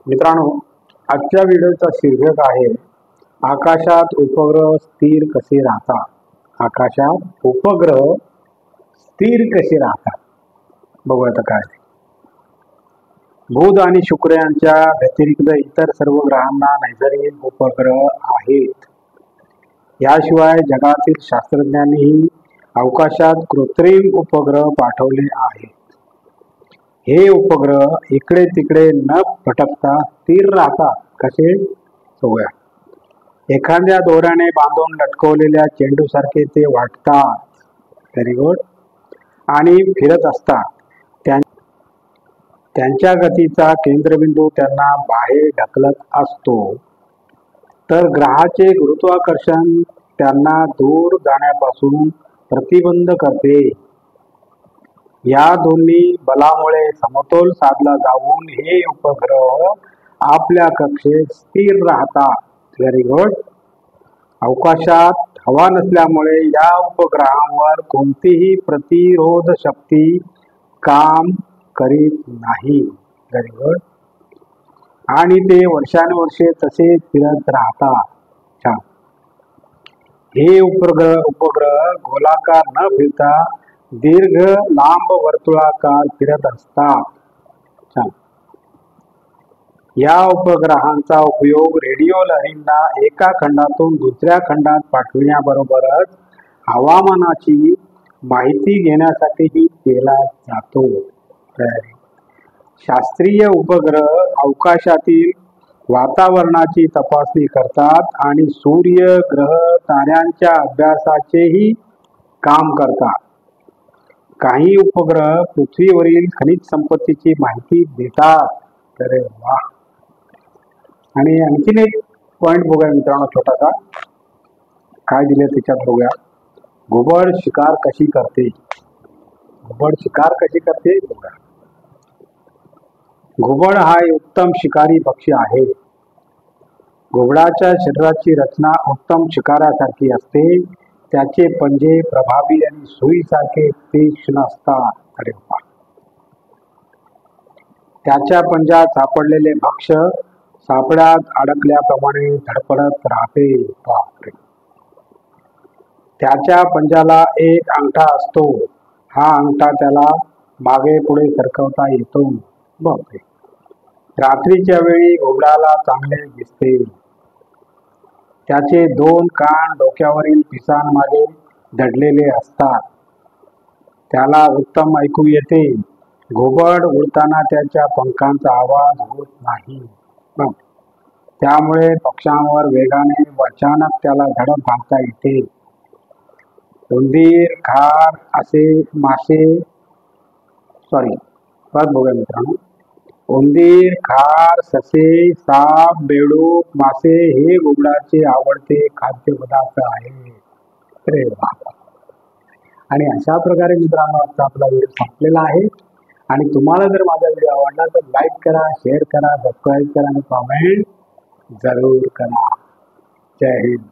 मित्रांनो, आजच्या व्हिडिओचा शीर्षक आहे आकाशात उपग्रह स्थिर कसे राहतात. आकाशात उपग्रह स्थिर कसे राहतात बघूया आता काय. बुध आणि शुक्र यांच्या व्यतिरिक्त इतर सर्व ग्रहांना नैसर्गिक उपग्रह आहेत. याशिवाय जगातील शास्त्रज्ञांनीही अवकाशात कृत्रिम उपग्रह पाठवले आहेत. हे उपग्रह इकडे तिकडे न भटकता स्थिर राहतात. कसे बघूया. एखाद्या दोऱ्याने बांधून लटकवलेल्या चेंडूसारखे ते वाटतात. Very good. आणि फिरत असतात. त्यांच्या गतीचा केंद्रबिंदू त्यांना बाहेर ढकलत असतो, तर ग्रहाचे गुरुत्वाकर्षण त्यांना दूर जाण्यापासून प्रतिबंध करते. या दोन्ही बलामुळे समतोल साधला जाऊन हे उपग्रह आपल्या कक्षेत स्थिर राहतात. Very good. अवकाशात हवा नसल्यामुळे या उपग्रहांवर कोणतीही प्रतिरोध शक्ती काम करीत नाही. Very good. आणि ते वर्षानुवर्षे तसे फिरत राहतात. छान. हे उपग्रह गोलाकार न फिरता दीर्घ लांब वर्तुळाकार फिरत असतात. छान. या उपग्रहांचा उपयोग रेडिओ लहरींना एका खंडातून दुसऱ्या खंडात पाठविण्याबरोबरच हवामानाची माहिती घेण्यासाठीही केला जातो. शास्त्रीय उपग्रह अवकाशातील वातावरणाची तपासणी करतात आणि सूर्य, ग्रह, ताऱ्यांच्या अभ्यासाचेही काम करतात. काही उपग्रह पृथ्वीवरील खनिज संपत्तीची माहिती देतात. अरे वा. आणि आणखीन एक पॉइंट बघूया मित्रांनो, छोटासा काय दिले त्याच्यात बघूया. घुबड शिकार कशी करते. घुबड शिकार कशी करते बघूया. घुबड हा उत्तम शिकारी पक्षी आहे. घुबडाच्या शरीराची रचना उत्तम शिकारासारखी असते. त्याचे पंजे प्रभावी आणि सुईसारखे तीक्ष्ण असतात. अरे वा. त्याच्या पंजात सापडलेले भक्ष्य सापड्यात अडकल्याप्रमाणे धडपडत राहते. बापरे. त्याच्या पंजाला एक अंगठा असतो. हा अंगठा त्याला मागे पुढे सरकवता येतो. बापरे. रात्रीच्या वेळी घुबडाला चांगले दिसते. त्याचे दोन कान डोक्यावरील पिसांमागे दडलेले असतात. त्याला उत्तम ऐकू येते. घुबड उडताना त्याच्या पंखांचा आवाज होत नाही. त्यामुळे पक्ष्यांवर वेगाने व अचानक त्याला धडक घालता येते. उंदीर, खार असे मासे परत बघूया मित्रांनो. उंदीर, खार, ससे, साप, बेडूक, मासे हे घुबडाचे आवडते खाद्यपदार्थ आहेत. अरे वा. आणि अशा प्रकारे मित्रांनो आजचा आपला व्हिडिओ संपलेला आहे. आणि तुम्हाला जर माझा व्हिडिओ आवडला तर लाईक करा, शेअर करा, सबस्क्राईब करा आणि कॉमेंट जरूर करा. जय हिंद.